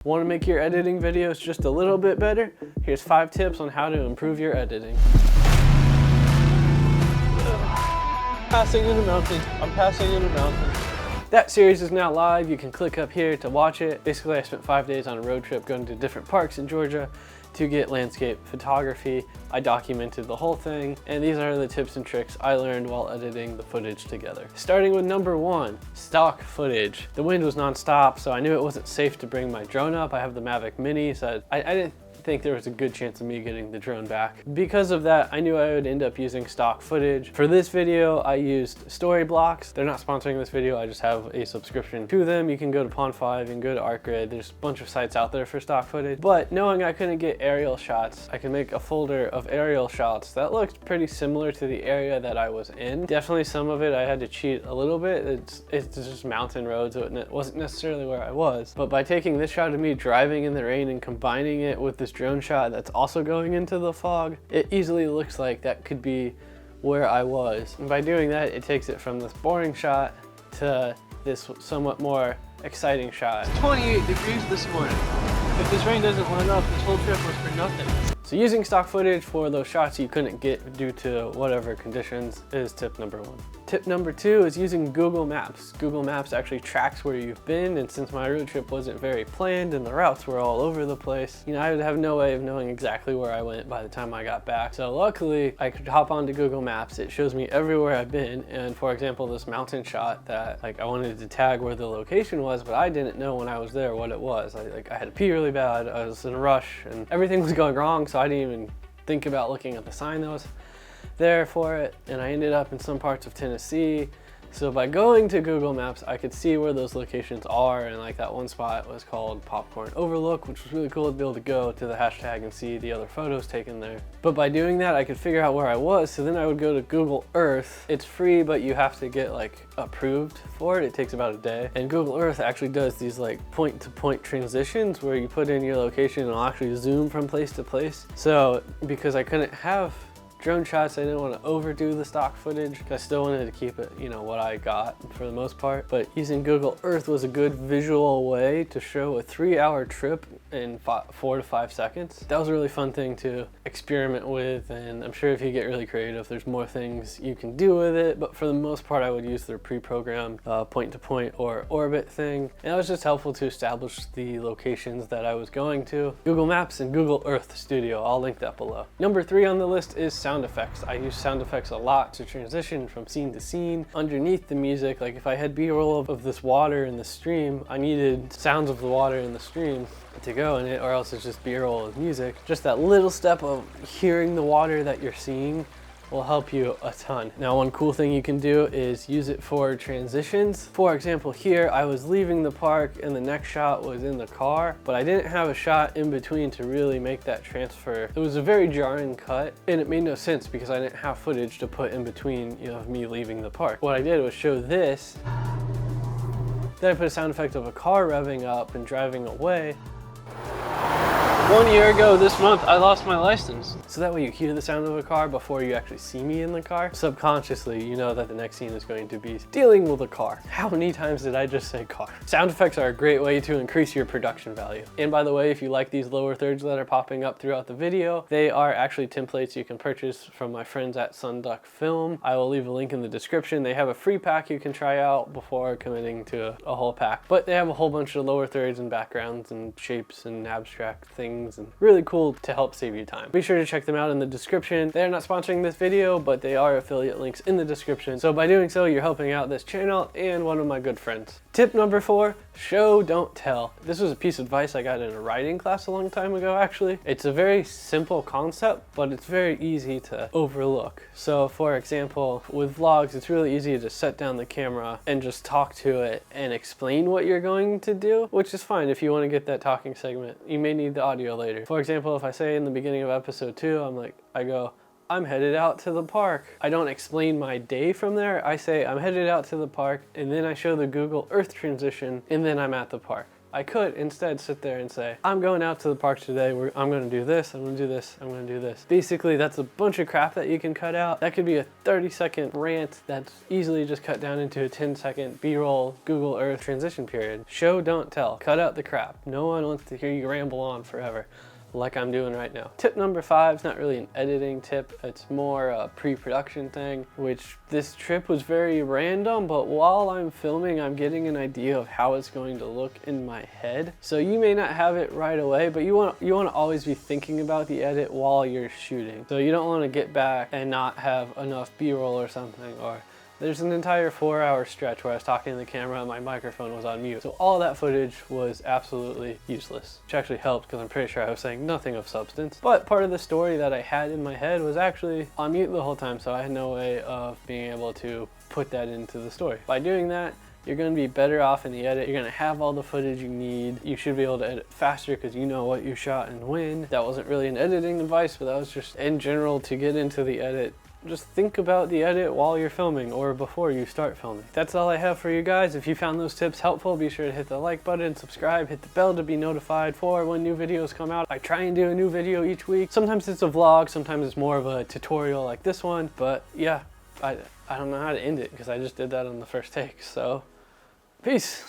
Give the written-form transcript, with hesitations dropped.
Want to make your editing videos just a little bit better? Here's 5 tips on how to improve your editing. Passing in a mountain. I'm passing in a mountain. That series is now live. You can click up here to watch it. Basically, I spent 5 days on a road trip going to different parks in Georgia to get landscape photography. I documented the whole thing, and these are the tips and tricks I learned while editing the footage together. Starting with number 1, stock footage. The wind was non-stop, so I knew it wasn't safe to bring my drone up. I have the Mavic Mini, so I didn't think there was a good chance of me getting the drone back. Because of that, I knew I would end up using stock footage. For this video, I used Storyblocks. They're not sponsoring this video, I just have a subscription to them. You can go to Pond5 and go to ArtGrid. There's a bunch of sites out there for stock footage. But knowing I couldn't get aerial shots, I can make a folder of aerial shots that looked pretty similar to the area that I was in. Definitely some of it I had to cheat a little bit. It's just mountain roads, so it wasn't necessarily where I was. But by taking this shot of me driving in the rain and combining it with this drone shot that's also going into the fog, it easily looks like that could be where I was. And by doing that, it takes it from this boring shot to this somewhat more exciting shot. It's 28 degrees this morning. If this rain doesn't let up, this whole trip was for nothing. So using stock footage for those shots you couldn't get due to whatever conditions is tip number 1. Tip number 2 is using Google Maps. Google Maps actually tracks where you've been, and since my road trip wasn't very planned and the routes were all over the place, I would have no way of knowing exactly where I went by the time I got back. So luckily, I could hop onto Google Maps. It shows me everywhere I've been, and for example, this mountain shot that I wanted to tag where the location was, but I didn't know when I was there what it was. I had to pee really bad, I was in a rush, and everything was going wrong, so I didn't even think about looking at the sign that was there for it, and I ended up in some parts of Tennessee. So by going to Google Maps, I could see where those locations are, and like that one spot was called Popcorn Overlook, which was really cool to be able to go to the hashtag and see the other photos taken there. But by doing that, I could figure out where I was, so then I would go to Google Earth. It's free, but you have to get approved for it. It takes about a day. And Google Earth actually does these point-to-point transitions where you put in your location and it'll actually zoom from place to place. So because I couldn't have drone shots, I didn't want to overdo the stock footage. I still wanted to keep it, what I got for the most part. But using Google Earth was a good visual way to show a 3-hour trip in 4 to 5 seconds. That was a really fun thing to experiment with, and I'm sure if you get really creative, there's more things you can do with it. But for the most part, I would use their pre-programmed point-to-point or orbit thing. And it was just helpful to establish the locations that I was going to. Google Maps and Google Earth Studio, I'll link that below. Number 3 on the list is sound effects. I use sound effects a lot to transition from scene to scene. Underneath the music, like if I had B-roll of this water in the stream, I needed sounds of the water in the stream to go in it, or else it's just B-roll of music. Just that little step of hearing the water that you're seeing will help you a ton. Now, one cool thing you can do is use it for transitions. For example, here I was leaving the park and the next shot was in the car, but I didn't have a shot in between to really make that transfer. It was a very jarring cut, and it made no sense because I didn't have footage to put in between, of me leaving the park. What I did was show this, then I put a sound effect of a car revving up and driving away. 1 year ago this month, I lost my license. So that way you hear the sound of a car before you actually see me in the car. Subconsciously, you know that the next scene is going to be dealing with a car. How many times did I just say car? Sound effects are a great way to increase your production value. And by the way, if you like these lower thirds that are popping up throughout the video, they are actually templates you can purchase from my friends at Sunduck Film. I will leave a link in the description. They have a free pack you can try out before committing to a whole pack. But they have a whole bunch of lower thirds and backgrounds and shapes and abstract things, and really cool to help save you time. Be sure to check them out in the description. They're not sponsoring this video, but they are affiliate links in the description. So by doing so, you're helping out this channel and one of my good friends. Tip number 4, show, don't tell. This was a piece of advice I got in a writing class a long time ago, actually. It's a very simple concept, but it's very easy to overlook. So for example, with vlogs, it's really easy to set down the camera and just talk to it and explain what you're going to do, which is fine if you want to get that talking segment. You may need the audio later. For example, if I say in the beginning of episode 2, I go, I'm headed out to the park. I don't explain my day from there. I say I'm headed out to the park, and then I show the Google Earth transition, and then I'm at the park. I could instead sit there and say, I'm going out to the park today, I'm gonna do this, I'm gonna do this, I'm gonna do this. Basically, that's a bunch of crap that you can cut out. That could be a 30-second rant that's easily just cut down into a 10-second B-roll Google Earth transition period. Show, don't tell. Cut out the crap. No one wants to hear you ramble on forever, like I'm doing right now. Tip number 5 is not really an editing tip, it's more a pre-production thing, which this trip was very random, but while I'm filming, I'm getting an idea of how it's going to look in my head. So you may not have it right away, but you want to always be thinking about the edit while you're shooting. So you don't want to get back and not have enough B-roll or something, or there's an entire 4-hour stretch where I was talking to the camera and my microphone was on mute. So all that footage was absolutely useless, which actually helped because I'm pretty sure I was saying nothing of substance. But part of the story that I had in my head was actually on mute the whole time, so I had no way of being able to put that into the story. By doing that, you're going to be better off in the edit. You're going to have all the footage you need. You should be able to edit faster because you know what you shot and when. That wasn't really an editing advice, but that was just in general to get into the edit. Just think about the edit while you're filming or before you start filming. That's all I have for you guys. If you found those tips helpful, be sure to hit the like button, subscribe, hit the bell to be notified for when new videos come out. I try and do a new video each week. Sometimes it's a vlog, sometimes it's more of a tutorial like this one, but yeah, I don't know how to end it because I just did that on the first take, so peace.